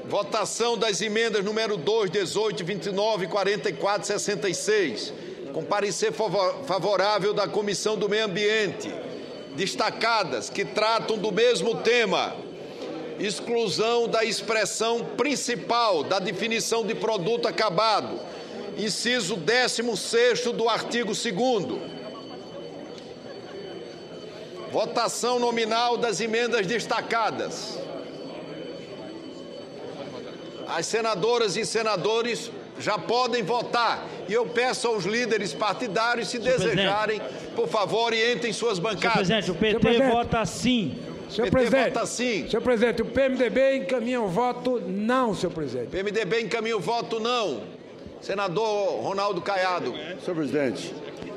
Votação das emendas número 2, 18, 29, 44 e 66. Com parecer favorável da Comissão do Meio Ambiente. Destacadas que tratam do mesmo tema. Exclusão da expressão principal da definição de produto acabado. Inciso 16º do artigo 2º. Votação nominal das emendas destacadas. As senadoras e senadores já podem votar. E eu peço aos líderes partidários, se desejarem, por favor, entrem em suas bancadas. Senhor presidente, o PT vota sim. Senhor PT presidente, vota sim. Senhor presidente, o PMDB encaminha o voto não, senhor presidente. PMDB encaminha o voto não. Senador Ronaldo Caiado. Senhor presidente,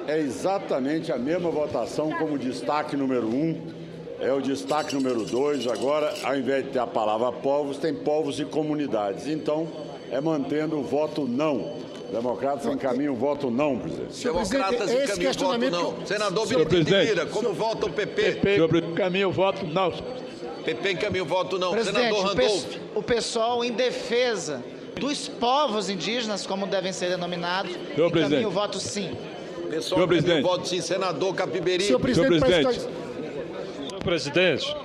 é exatamente a mesma votação como o destaque número 1, é o destaque número 2. Agora, ao invés de ter a palavra povos, tem povos e comunidades. Então, é mantendo o voto não. Democratas encaminham o voto não, presidente. Democratas encaminham o voto não. Senador Benedito Lira, como vota o PP? PP encaminha o voto não. PP encaminha o voto não. Presidente, Senador Randolph. o pessoal em defesa dos povos indígenas, como devem ser denominados, encaminha o voto sim. Pessoal, encaminha o voto sim. Senador Capiberibe. Senhor presidente,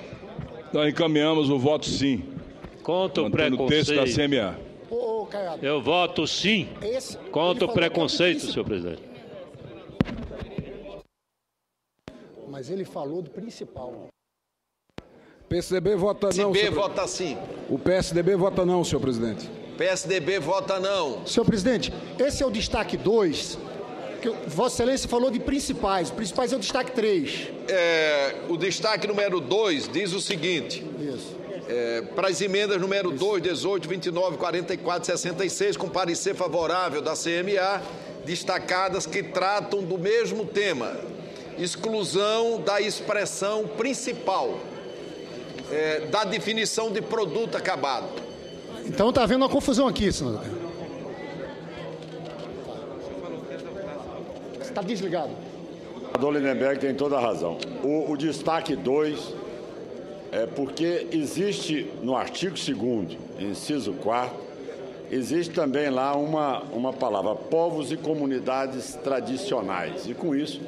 nós encaminhamos o voto sim. Contra o preconceito. O texto da CMA. Eu voto sim contra o preconceito, senhor presidente. Mas ele falou do principal. PSDB vota não, PSDB vota sim. O PSDB vota não, senhor presidente. PSDB vota não. Senhor presidente, esse é o destaque 2, que Vossa Excelência falou de principais. O principais é o destaque 3. O destaque número 2 diz o seguinte. Isso. Para as emendas número 2, 18, 29, 44 e 66, com parecer favorável da CMA, destacadas que tratam do mesmo tema. Exclusão da expressão principal, da definição de produto acabado. Então está havendo uma confusão aqui, senador. Está desligado. O senador Lindenberg tem toda a razão. O destaque 2 é porque existe no artigo 2º, inciso 4º, existe também lá uma palavra, povos e comunidades tradicionais. E com isso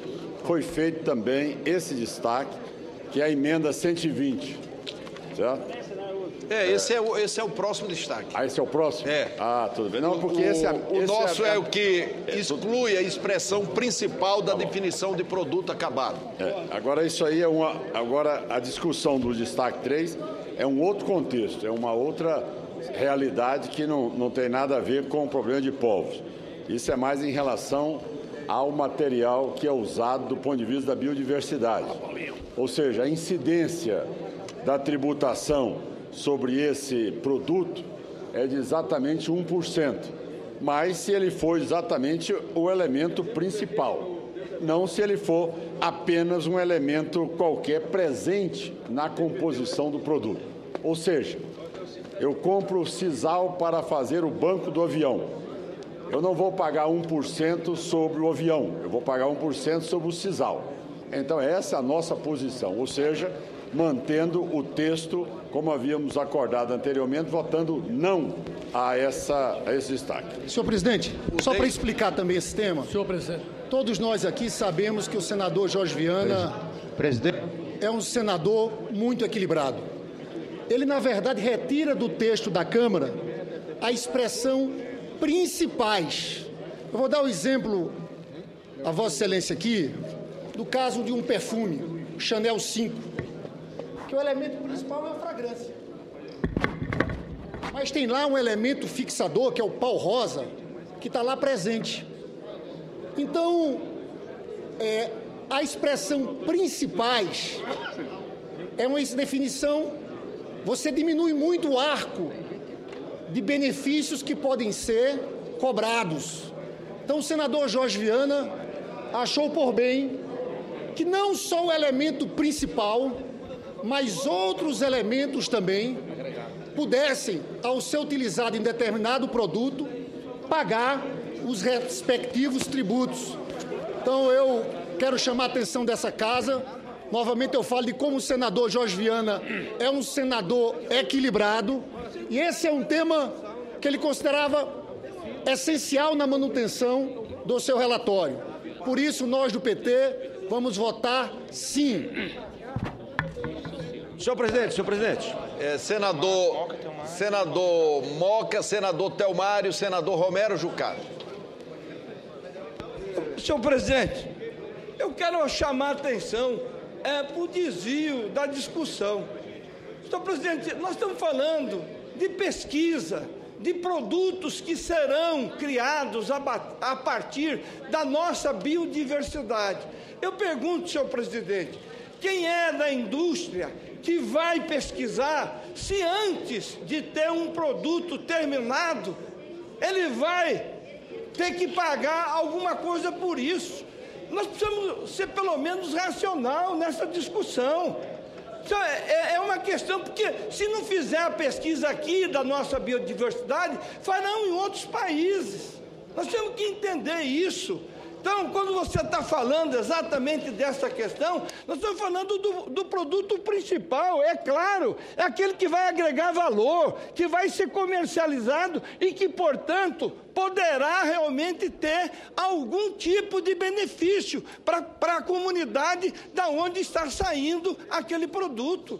foi feito também esse destaque, que é a emenda 120, certo? Esse é o próximo destaque. Esse é o próximo? Tudo bem. Não, porque o nosso é o que exclui a expressão principal da definição de produto acabado. Agora, isso aí agora, a discussão do destaque 3 é um outro contexto, é uma outra realidade que não tem nada a ver com o problema de povos. Isso é mais em relação ao material que é usado do ponto de vista da biodiversidade. Ou seja, a incidência da tributação sobre esse produto é de exatamente 1%, mas se ele for exatamente o elemento principal, não se ele for apenas um elemento qualquer presente na composição do produto. Ou seja, eu compro o sisal para fazer o banco do avião. Eu não vou pagar 1% sobre o avião, eu vou pagar 1% sobre o sisal. Então, essa é a nossa posição, ou seja, mantendo o texto como havíamos acordado anteriormente, votando não a esse destaque. Senhor presidente, só para explicar também esse tema. Senhor presidente. Todos nós aqui sabemos que o senador Jorge Viana é um senador muito equilibrado. Ele, na verdade, retira do texto da Câmara a expressão principais. Eu vou dar o exemplo a Vossa Excelência aqui do caso de um perfume, o Chanel 5, que o elemento principal é a fragrância. Mas tem lá um elemento fixador, que é o pau rosa, que está lá presente. Então, a expressão principais é uma definição, você diminui muito o arco de benefícios que podem ser cobrados. Então, o senador Jorge Viana achou por bem que não só o elemento principal, mas outros elementos também pudessem, ao ser utilizado em determinado produto, pagar os respectivos tributos. Então, eu quero chamar a atenção dessa casa. Novamente eu falo de como o senador Jorge Viana é um senador equilibrado, E esse é um tema que ele considerava essencial na manutenção do seu relatório. Por isso, nós do PT vamos votar sim. Senhor presidente. Senador Moca, senador Telmário, senador Romero Jucá. Senhor presidente, eu quero chamar a atenção para o desvio da discussão. Senhor presidente, nós estamos falando de pesquisa, de produtos que serão criados a partir da nossa biodiversidade. Eu pergunto, senhor presidente, quem é da indústria que vai pesquisar se antes de ter um produto terminado, ele vai ter que pagar alguma coisa por isso? Nós precisamos ser pelo menos racional nessa discussão. É uma questão, porque se não fizer a pesquisa aqui da nossa biodiversidade, farão em outros países. Nós temos que entender isso. Então, quando você está falando exatamente dessa questão, nós estamos falando do produto principal, é claro, é aquele que vai agregar valor, que vai ser comercializado e que, portanto, poderá realmente ter algum tipo de benefício para a comunidade da onde está saindo aquele produto.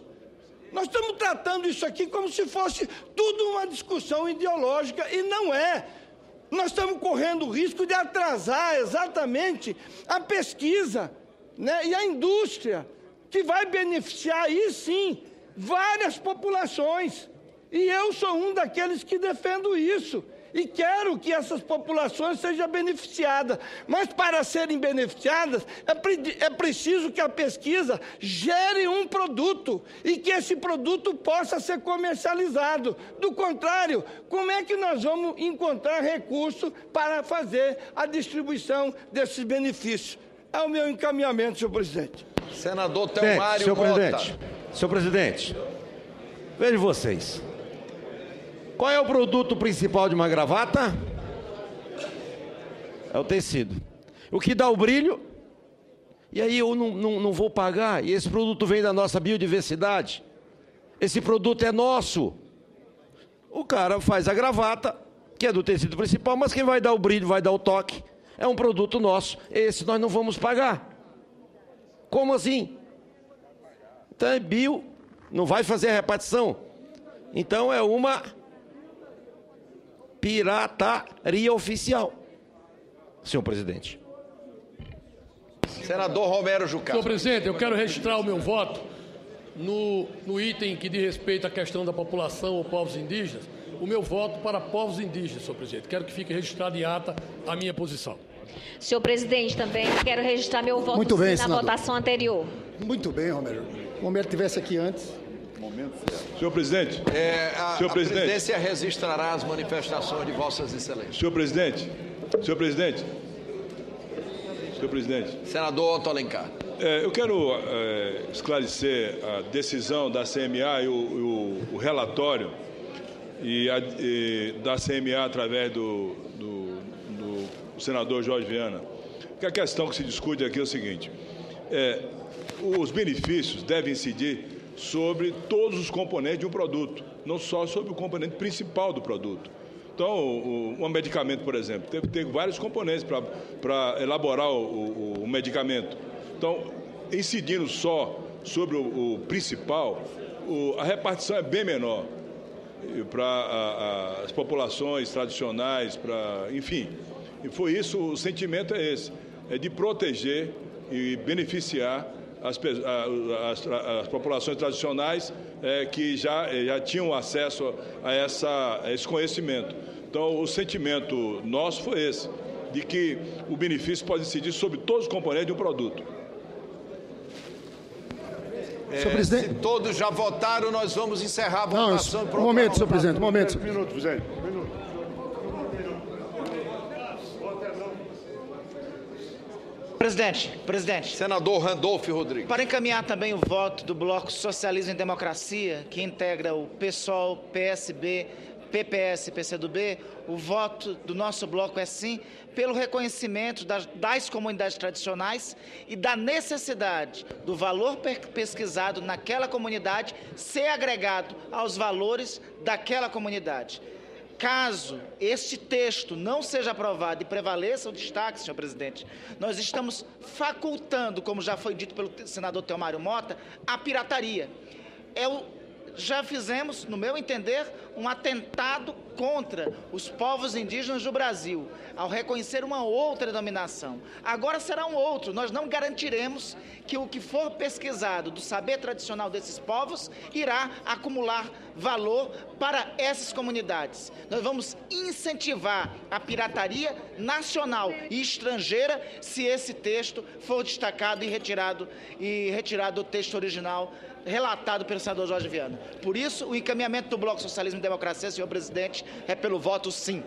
Nós estamos tratando isso aqui como se fosse tudo uma discussão ideológica, e não é. Nós estamos correndo o risco de atrasar exatamente a pesquisa, né, e a indústria, que vai beneficiar, aí sim, várias populações. E eu sou um daqueles que defendo isso. E quero que essas populações sejam beneficiadas. Mas para serem beneficiadas, é preciso que a pesquisa gere um produto e que esse produto possa ser comercializado. Do contrário, como é que nós vamos encontrar recursos para fazer a distribuição desses benefícios? É o meu encaminhamento, senhor presidente. Senador Telmário Mota. Senhor presidente, vejam vocês. Qual é o produto principal de uma gravata? É o tecido. O que dá o brilho. E aí eu não vou pagar. E esse produto vem da nossa biodiversidade. Esse produto é nosso. O cara faz a gravata, que é do tecido principal, mas quem vai dar o brilho, vai dar o toque, é um produto nosso. Esse nós não vamos pagar. Como assim? Então é bio, não vai fazer a repartição. Então é uma pirataria oficial, senhor presidente. Senador Romero Jucá. Senhor presidente, eu quero registrar o meu voto no item que diz respeito à questão da população ou povos indígenas, o meu voto para povos indígenas, senhor presidente. Quero que fique registrado em ata a minha posição. Senhor presidente, também quero registrar meu voto Muito bem, na senador. votação anterior. Muito bem, Romero. O Romero estivesse aqui antes. Senhor presidente. A presidência registrará as manifestações de vossas excelências. Senhor presidente. Senhor presidente. Senhor presidente. Senador Otto Alencar. Eu quero esclarecer a decisão da CMA e o relatório da CMA através do senador Jorge Viana. Que a questão que se discute aqui é o seguinte: os benefícios devem incidir sobre todos os componentes de um produto, não só sobre o componente principal do produto. Então, um medicamento, por exemplo, tem que ter vários componentes para elaborar o medicamento. Então, incidindo só sobre o principal, a repartição é bem menor para as populações tradicionais, enfim. E foi isso, o sentimento é esse, é de proteger e beneficiar as populações tradicionais que já tinham acesso a esse conhecimento. Então, o sentimento nosso foi esse, de que o benefício pode incidir sobre todos os componentes de um produto. Senhor presidente. Se todos já votaram, nós vamos encerrar a votação. Um momento, senhor presidente, um momento. Um minuto, presidente. Presidente. Senador Randolfo Rodrigues. Para encaminhar também o voto do Bloco Socialismo e Democracia, que integra o PSOL, PSB, PPS e PCdoB, o voto do nosso bloco é sim, pelo reconhecimento das comunidades tradicionais e da necessidade do valor pesquisado naquela comunidade ser agregado aos valores daquela comunidade. Caso este texto não seja aprovado e prevaleça o destaque, senhor presidente, nós estamos facultando, como já foi dito pelo senador Teomário Mota, a pirataria. Já fizemos, no meu entender, um atentado contra os povos indígenas do Brasil, ao reconhecer uma outra denominação. Agora será um outro. Nós não garantiremos que o que for pesquisado do saber tradicional desses povos irá acumular valor para essas comunidades. Nós vamos incentivar a pirataria nacional e estrangeira se esse texto for destacado e retirado do texto original relatado pelo senador Jorge Viana. Por isso, o encaminhamento do Bloco Socialismo e Democracia, senhor presidente, é pelo voto sim.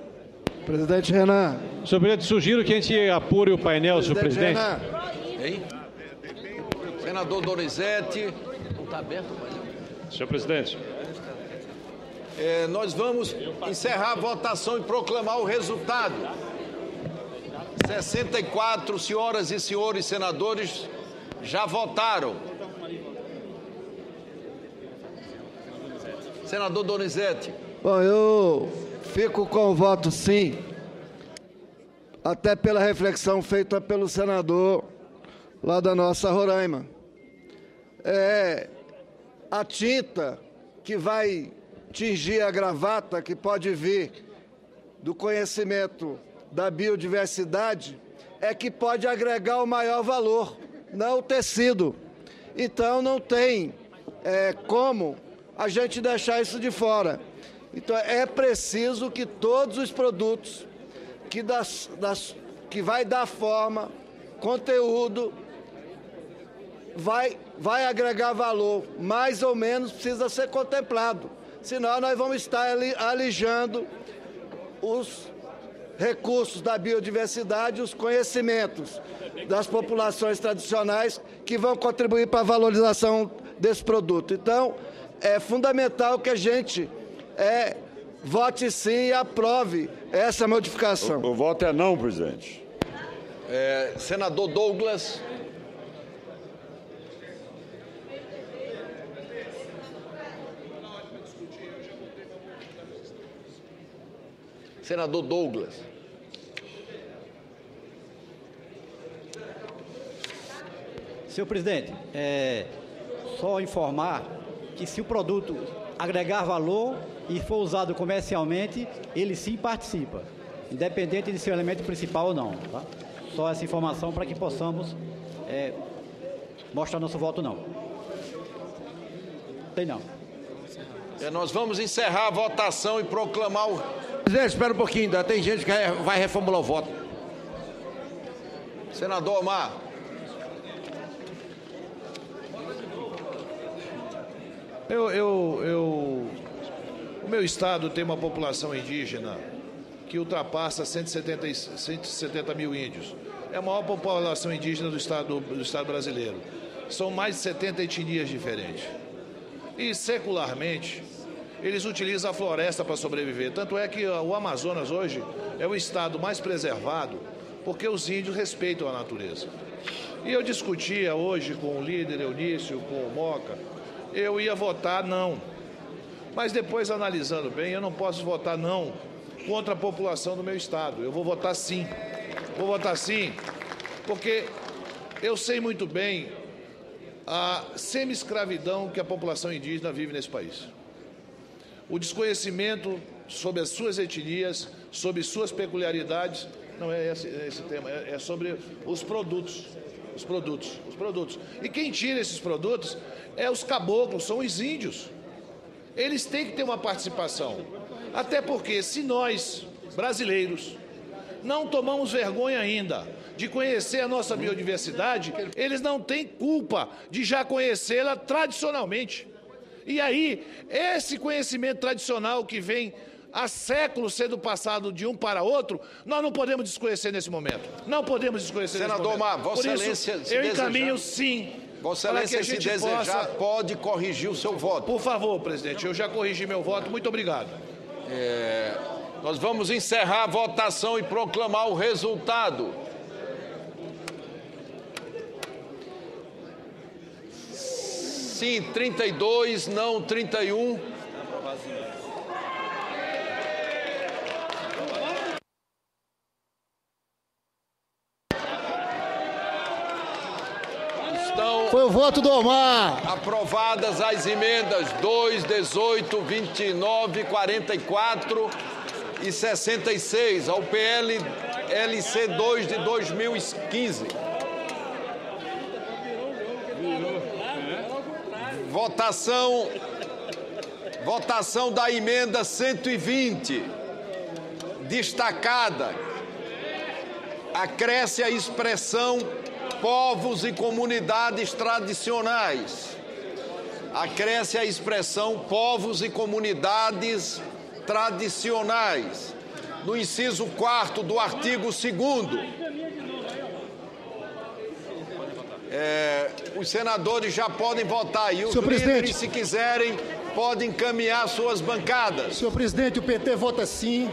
Presidente Renan. Senhor presidente, sugiro que a gente apure o painel, senhor presidente. Hein? Senador Donizete. Não está aberto o painel? Senhor presidente. Nós vamos encerrar a votação e proclamar o resultado. 64 senhoras e senhores senadores já votaram. Senador Donizete. Bom, eu fico com o voto sim, até pela reflexão feita pelo senador lá da nossa Roraima. A tinta que vai tingir a gravata, que pode vir do conhecimento da biodiversidade, é que pode agregar o maior valor, não o tecido. Então, não tem como a gente deixar isso de fora. Então, é preciso que todos os produtos que vai dar forma, conteúdo, vai agregar valor, mais ou menos precisa ser contemplado. Senão, nós vamos estar alijando os recursos da biodiversidade, os conhecimentos das populações tradicionais que vão contribuir para a valorização desse produto. Então, é fundamental que a gente vote sim e aprove essa modificação. O voto é não, presidente. Senador Douglas. Senador Douglas. Senhor presidente, só informar que se o produto agregar valor e for usado comercialmente, ele sim participa, independente de ser o elemento principal ou não. Tá? Só essa informação para que possamos mostrar nosso voto não. Tem não. Nós vamos encerrar a votação e proclamar o... Presidente, espera um pouquinho, ainda tem gente que vai reformular o voto. Senador Omar. O meu estado tem uma população indígena que ultrapassa 170 mil índios. É a maior população indígena do estado brasileiro. São mais de 70 etnias diferentes. E, secularmente, eles utilizam a floresta para sobreviver. Tanto é que o Amazonas hoje é o estado mais preservado porque os índios respeitam a natureza. E eu discutia hoje com o líder Eunício, com o Moca, eu ia votar não. Mas depois, analisando bem, eu não posso votar não contra a população do meu estado. Eu vou votar sim. Vou votar sim, porque eu sei muito bem a semi-escravidão que a população indígena vive nesse país. O desconhecimento sobre as suas etnias, sobre suas peculiaridades, não é esse tema, é sobre os produtos. Os produtos. E quem tira esses produtos é os caboclos, são os índios. Eles têm que ter uma participação. Até porque, se nós, brasileiros, não tomamos vergonha ainda de conhecer a nossa biodiversidade, eles não têm culpa de já conhecê-la tradicionalmente. E aí, esse conhecimento tradicional que vem há séculos sendo passado de um para outro, nós não podemos desconhecer nesse momento. Não podemos desconhecer nesse momento. Senador Omar, Vossa Excelência, eu encaminho sim. Vossa Excelência, se desejar, pode corrigir o seu voto. Por favor, presidente, eu já corrigi meu voto. Muito obrigado. Nós vamos encerrar a votação e proclamar o resultado. Sim, 32, não 31. Foi o voto do Omar. Aprovadas as emendas 2, 18, 29, 44 e 66 ao PLLC 2 de 2015. Votação da emenda 120. Destacada. Acresce a expressão povos e comunidades tradicionais. Acresce a expressão povos e comunidades tradicionais. No inciso 4º do artigo 2º. Os senadores já podem votar e os líderes, se quiserem, podem encaminhar suas bancadas. Senhor presidente, o PT vota sim.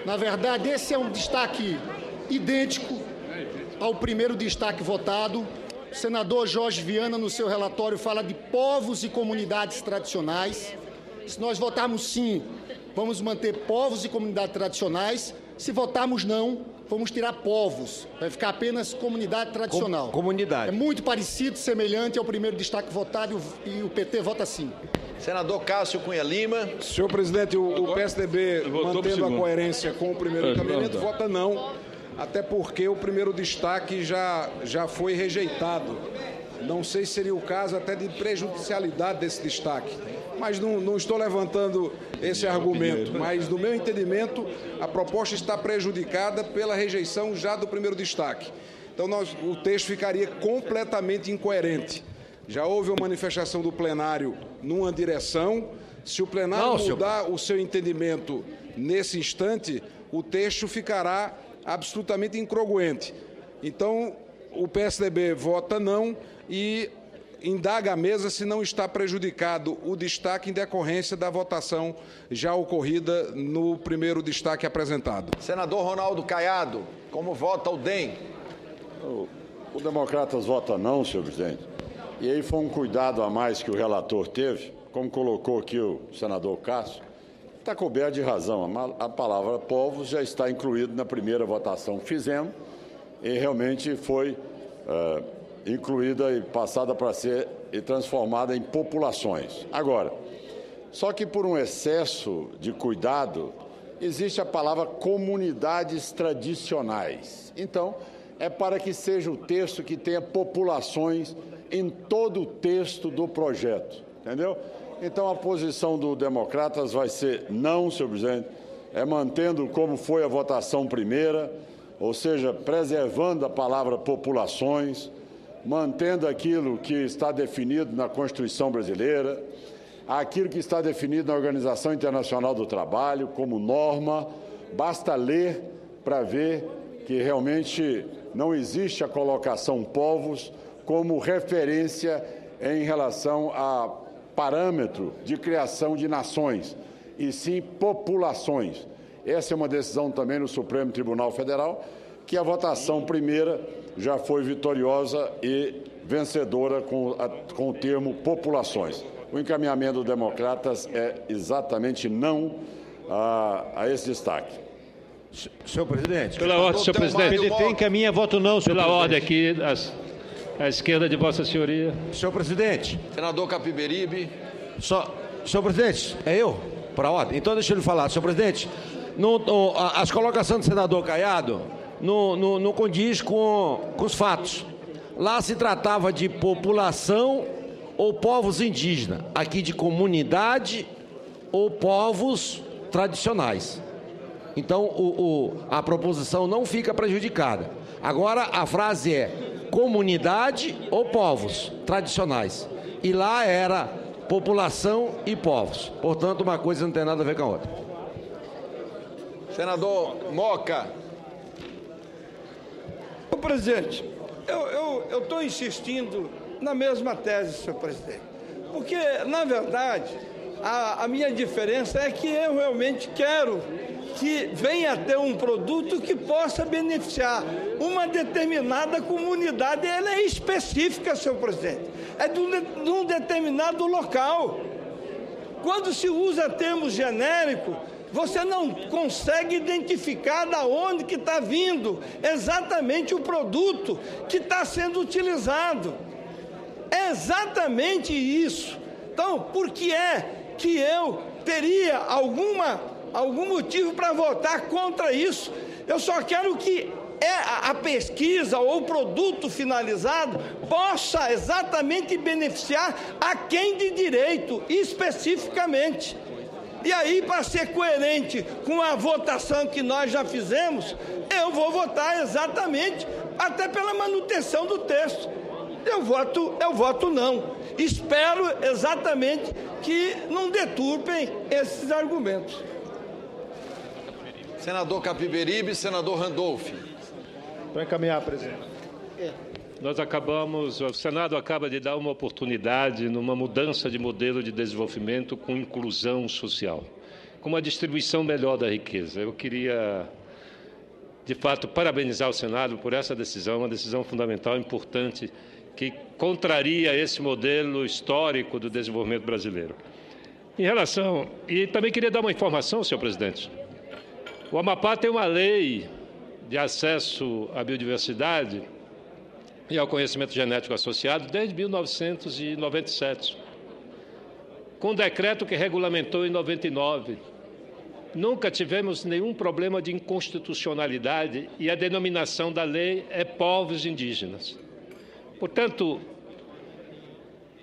Na verdade, esse é um destaque idêntico ao primeiro destaque votado. O senador Jorge Viana, no seu relatório, fala de povos e comunidades tradicionais. Se nós votarmos sim, vamos manter povos e comunidades tradicionais. Se votarmos não, vamos tirar povos. Vai ficar apenas comunidade tradicional. Comunidade. É muito parecido, semelhante ao primeiro destaque votado e o PT vota sim. Senador Cássio Cunha Lima. Senhor presidente, o PSDB, mantendo a coerência com o primeiro encaminhamento, vota não. Até porque o primeiro destaque já foi rejeitado. Não sei se seria o caso até de prejudicialidade desse destaque. Mas não estou levantando esse argumento. Mas, no meu entendimento, a proposta está prejudicada pela rejeição já do primeiro destaque. Então, o texto ficaria completamente incoerente. Já houve uma manifestação do plenário numa direção. Se o plenário mudar o seu entendimento nesse instante, o texto ficará absolutamente incongruente. Então, o PSDB vota não e indaga a mesa se não está prejudicado o destaque em decorrência da votação já ocorrida no primeiro destaque apresentado. Senador Ronaldo Caiado, como vota o DEM? O Democratas vota não, senhor presidente. E aí foi um cuidado a mais que o relator teve, como colocou aqui o senador Cássio. Está coberto de razão. A palavra povos já está incluída na primeira votação que fizemos e realmente foi incluída e passada para ser e transformada em populações. Agora, só que por um excesso de cuidado, existe a palavra comunidades tradicionais. Então, é para que seja o texto que tenha populações em todo o texto do projeto, entendeu? Então, a posição do Democratas vai ser não, senhor presidente, mantendo como foi a votação primeira, ou seja, preservando a palavra populações, mantendo aquilo que está definido na Constituição brasileira, aquilo que está definido na Organização Internacional do Trabalho como norma. Basta ler para ver que realmente não existe a colocação povos como referência em relação a parâmetro de criação de nações, e sim populações. Essa é uma decisão também no Supremo Tribunal Federal, que a votação primeira já foi vitoriosa e vencedora com o termo populações. O encaminhamento do Democratas é exatamente não a esse destaque. Senhor presidente. Pela ordem, senhor presidente. O PDT encaminha voto não, senhor Pela presidente. ordem aqui, à esquerda de Vossa Senhoria. Senhor presidente. Senador Capiberibe. Senhor presidente, é eu? Para a ordem? Então deixa eu lhe falar. Senhor presidente, as colocações do senador Caiado não condiz com os fatos. Lá se tratava de população ou povos indígenas. Aqui de comunidade ou povos tradicionais. Então, a proposição não fica prejudicada. Agora, a frase é comunidade ou povos tradicionais. E lá era população e povos. Portanto, uma coisa não tem nada a ver com a outra. Senador Moca. Ô, presidente, eu estou insistindo na mesma tese, senhor presidente. Porque, na verdade, A minha diferença é que eu realmente quero que venha a ter um produto que possa beneficiar uma determinada comunidade. Ela é específica, senhor presidente, é de um determinado local. Quando se usa termos genéricos, você não consegue identificar da onde que está vindo exatamente o produto que está sendo utilizado. É exatamente isso. Então, por que é que eu teria algum motivo para votar contra isso? Eu só quero que a pesquisa ou o produto finalizado possa exatamente beneficiar a quem de direito, especificamente. E aí, para ser coerente com a votação que nós já fizemos, eu vou votar exatamente, até pela manutenção do texto. Eu voto não. Espero exatamente que não deturpem esses argumentos. Senador Capiberibe, senador Randolph. Para encaminhar, presidente. O Senado acaba de dar uma oportunidade numa mudança de modelo de desenvolvimento com inclusão social, com uma distribuição melhor da riqueza. Eu queria, de fato, parabenizar o Senado por essa decisão, uma decisão fundamental, importante, que contraria esse modelo histórico do desenvolvimento brasileiro. E também queria dar uma informação, senhor presidente. O Amapá tem uma lei de acesso à biodiversidade e ao conhecimento genético associado desde 1997, com um decreto que regulamentou em 99. Nunca tivemos nenhum problema de inconstitucionalidade e a denominação da lei é povos indígenas. Portanto,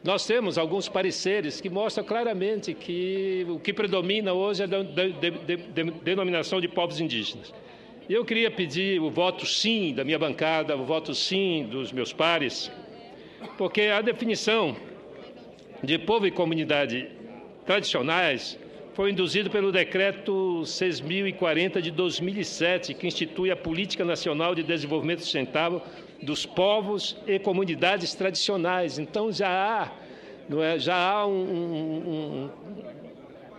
nós temos alguns pareceres que mostram claramente que o que predomina hoje é a denominação de povos indígenas. Eu queria pedir o voto sim da minha bancada, o voto sim dos meus pares, porque a definição de povo e comunidade tradicionais foi induzida pelo Decreto 6.040 de 2007, que institui a Política Nacional de Desenvolvimento Sustentável dos povos e comunidades tradicionais. Então,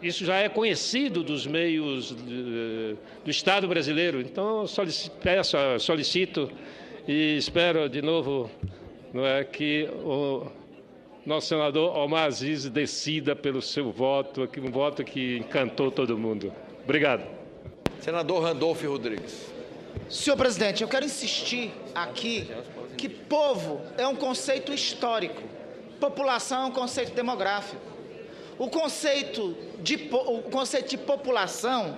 isso já é conhecido dos meios do Estado brasileiro. Então, solicito e espero de novo que o nosso senador Omar Aziz decida pelo seu voto, um voto que encantou todo mundo. Obrigado. Senador Randolph Rodrigues. Senhor presidente, eu quero insistir aqui que povo é um conceito histórico, população é um conceito demográfico. O conceito de população,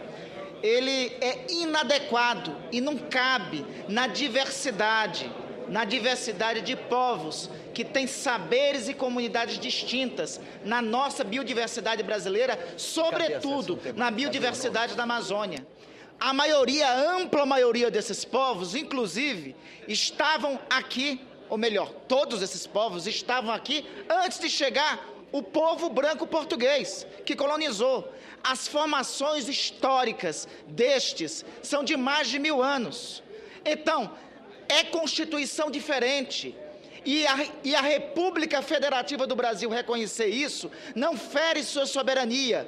ele é inadequado e não cabe na diversidade de povos que têm saberes e comunidades distintas na nossa biodiversidade brasileira, sobretudo na biodiversidade da Amazônia. A ampla maioria desses povos, inclusive, estavam aqui, ou melhor, todos esses povos estavam aqui antes de chegar o povo branco português, que colonizou. As formações históricas destes são de mais de 1000 anos. Então, é constituição diferente. E a República Federativa do Brasil reconhecer isso não fere sua soberania.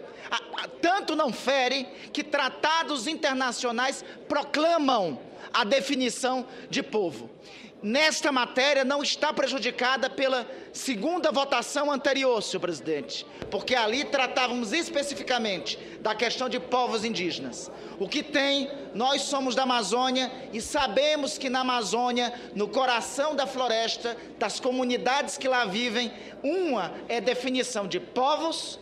Tanto não fere que tratados internacionais proclamam a definição de povo. Nesta matéria não está prejudicada pela segunda votação anterior, senhor presidente, porque ali tratávamos especificamente da questão de povos indígenas. O que tem, nós somos da Amazônia e sabemos que na Amazônia, no coração da floresta, das comunidades que lá vivem, uma é definição de povos,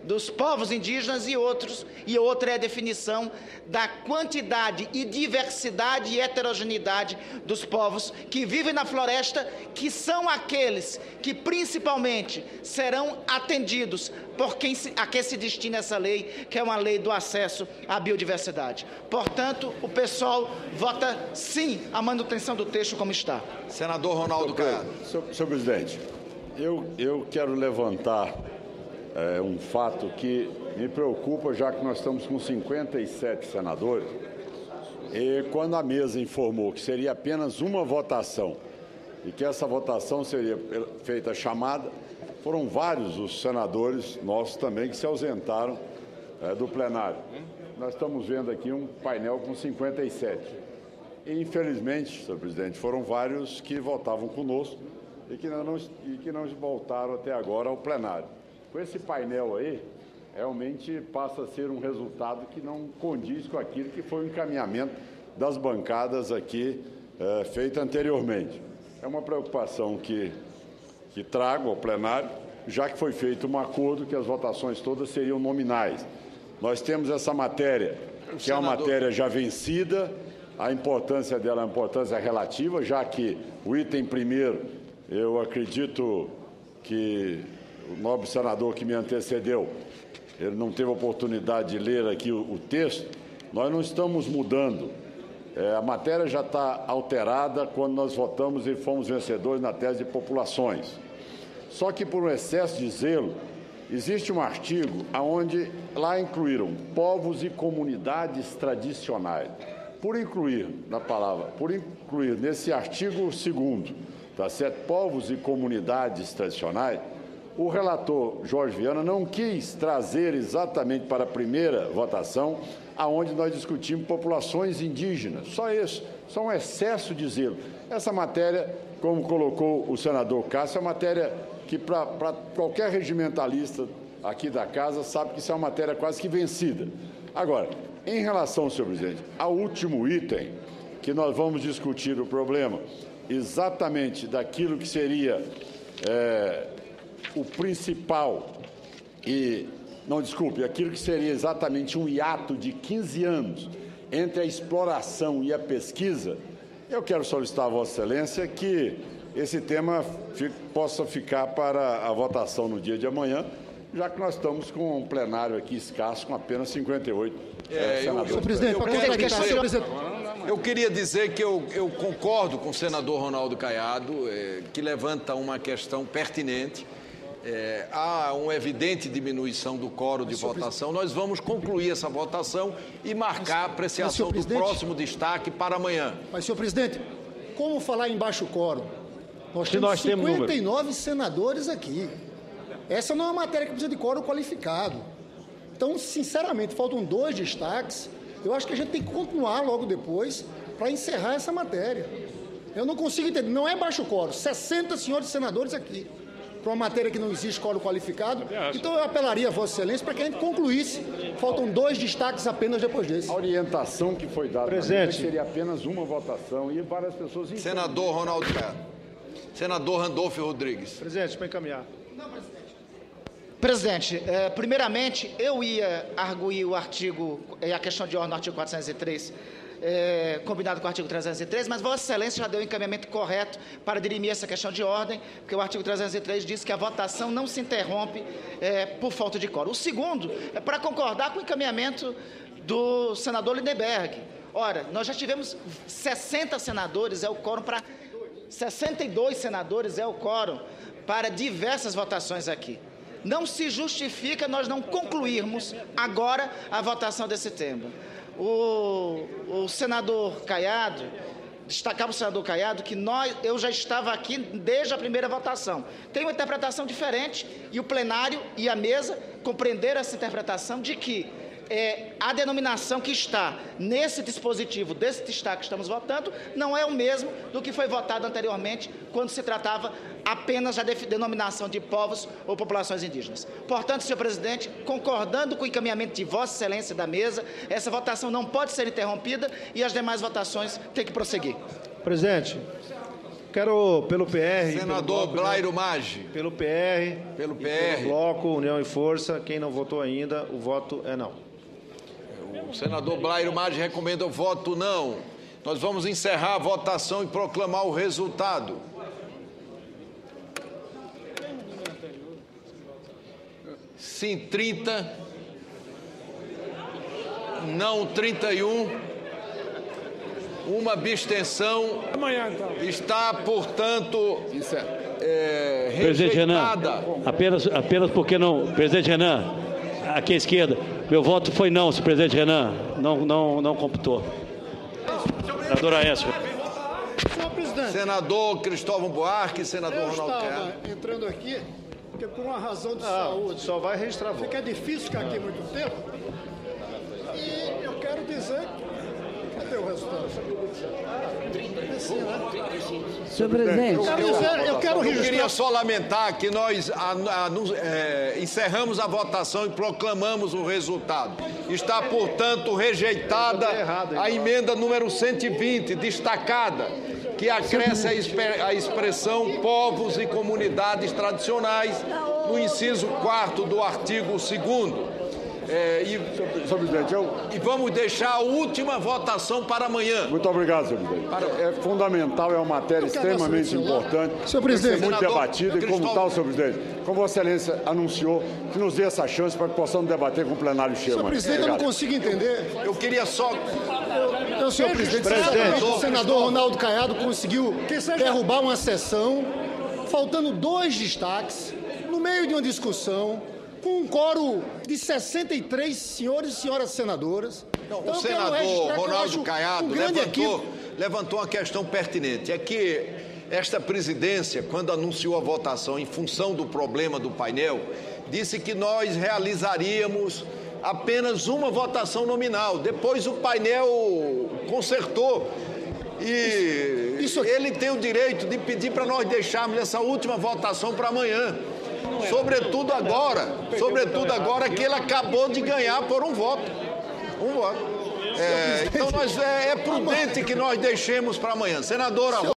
dos povos indígenas e outra é a definição da quantidade e diversidade e heterogeneidade dos povos que vivem na floresta, que são aqueles que principalmente serão atendidos por a quem se destina essa lei, que é uma lei do acesso à biodiversidade. Portanto, o pessoal vota sim à manutenção do texto como está. Senador Ronaldo Caiado. Senhor presidente, eu quero levantar um fato que me preocupa, já que nós estamos com 57 senadores, e quando a mesa informou que seria apenas uma votação e que essa votação seria feita chamada, foram vários os senadores nossos também que se ausentaram do plenário. Nós estamos vendo aqui um painel com 57. E, infelizmente, senhor presidente, foram vários que votavam conosco e que não voltaram até agora ao plenário. Com esse painel aí, realmente passa a ser um resultado que não condiz com aquilo que foi o encaminhamento das bancadas aqui feito anteriormente. É uma preocupação que trago ao plenário, já que foi feito um acordo que as votações todas seriam nominais. Nós temos essa matéria, que é uma matéria já vencida, a importância dela é uma importância relativa, já que o item primeiro, eu acredito que o nobre senador que me antecedeu, ele não teve oportunidade de ler aqui o texto, nós não estamos mudando. A matéria já está alterada quando nós votamos e fomos vencedores na tese de populações. Só que, por um excesso de zelo, existe um artigo onde lá incluíram povos e comunidades tradicionais. Por incluir nesse artigo 2º, tá certo? Povos e comunidades tradicionais, o relator Jorge Viana não quis trazer exatamente para a primeira votação, aonde nós discutimos populações indígenas. Só isso, só um excesso de zelo. Essa matéria, como colocou o senador Cássio, é uma matéria que para qualquer regimentalista aqui da casa sabe que isso é uma matéria quase que vencida. Agora, em relação, senhor presidente, ao último item, que nós vamos discutir o problema exatamente daquilo que seria o principal aquilo que seria exatamente um hiato de 15 anos entre a exploração e a pesquisa, eu quero solicitar a Vossa Excelência que esse tema possa ficar para a votação no dia de amanhã, já que nós estamos com um plenário aqui escasso, com apenas 58 senadores. Senhor presidente, eu queria dizer que eu concordo com o senador Ronaldo Caiado, que levanta uma questão pertinente. Há uma evidente diminuição do quórum de votação. Nós vamos concluir essa votação e marcar a apreciação do próximo destaque para amanhã. Mas, senhor presidente, como falar em baixo quórum? Nós temos 59 senadores aqui. Essa não é uma matéria que precisa de quórum qualificado. Então, sinceramente, faltam 2 destaques. Eu acho que a gente tem que continuar logo depois para encerrar essa matéria. Eu não consigo entender. Não é baixo quórum. 60 senhores senadores aqui. Para uma matéria que não existe quórum qualificado. Então, eu apelaria a Vossa Excelência para que a gente concluísse. Faltam 2 destaques apenas depois desse. A orientação que foi dada seria apenas uma votação e várias pessoas... Senador Ronaldo Caiado. Senador Randolfo Rodrigues. Presidente, para encaminhar. Presidente, primeiramente, eu ia arguir o artigo, a questão de ordem do artigo 403, combinado com o artigo 303, mas Vossa Excelência já deu o encaminhamento correto para dirimir essa questão de ordem, porque o artigo 303 diz que a votação não se interrompe por falta de quórum. O segundo é para concordar com o encaminhamento do senador Lindenberg. Ora, nós já tivemos 60 senadores, é o quórum para... 62 senadores é o quórum para diversas votações aqui. Não se justifica nós não concluirmos agora a votação desse tema. O senador Caiado, destacava o senador Caiado, que eu já estava aqui desde a primeira votação. Tem uma interpretação diferente e o plenário e a mesa compreenderam essa interpretação de que a denominação que está nesse dispositivo, desse destaque que estamos votando, não é o mesmo do que foi votado anteriormente, quando se tratava apenas da denominação de povos ou populações indígenas. Portanto, senhor presidente, concordando com o encaminhamento de Vossa Excelência da mesa, essa votação não pode ser interrompida e as demais votações têm que prosseguir. Presidente, quero, pelo PR... Senador Blairo Maggi. Pelo PR... Pelo Bloco, União e Força, quem não votou ainda, o voto é não. O senador Blairo Maggi recomenda o voto não. Nós vamos encerrar a votação e proclamar o resultado. Sim, 30. Não, 31. Uma abstenção. Amanhã, então. Está, portanto, Presidente Renan, apenas porque não... Presidente Renan, aqui à esquerda, meu voto foi não, senhor presidente Renan, não computou. Senador Aécio. Senhor presidente. Senador Cristóvão Buarque, senador Ronaldo Caiado. Eu estava entrando aqui porque por uma razão de saúde... Só vai registrar voto. Fica difícil ficar aqui muito tempo. E eu quero dizer... Cadê o resultado? Senhor presidente, eu queria só lamentar que nós encerramos a votação e proclamamos o resultado. Está, portanto, rejeitada a emenda número 120, destacada, que acresce a expressão povos e comunidades tradicionais no inciso 4º do artigo 2º. Senhor presidente, E vamos deixar a última votação para amanhã. Muito obrigado, senhor presidente. É fundamental, é uma matéria extremamente importante. Senhor presidente, tem que ser muito debatida e, como tal, senhor presidente, como Vossa Excelência anunciou, que nos dê essa chance para que possamos debater com o plenário cheio. Senhor presidente, eu não consigo entender. Eu queria só... Senhor presidente, o senador Ronaldo Caiado conseguiu derrubar uma sessão, faltando 2 destaques, no meio de uma discussão, com um coro de 63 senhores e senhoras senadoras. Não, o senador Ronaldo Caiado levantou uma questão pertinente. É que esta presidência, quando anunciou a votação em função do problema do painel, disse que nós realizaríamos apenas uma votação nominal. Depois o painel consertou. E ele tem o direito de pedir para nós deixarmos essa última votação para amanhã. Sobretudo agora que ele acabou de ganhar por um voto. Então é prudente que nós deixemos para amanhã. Senadora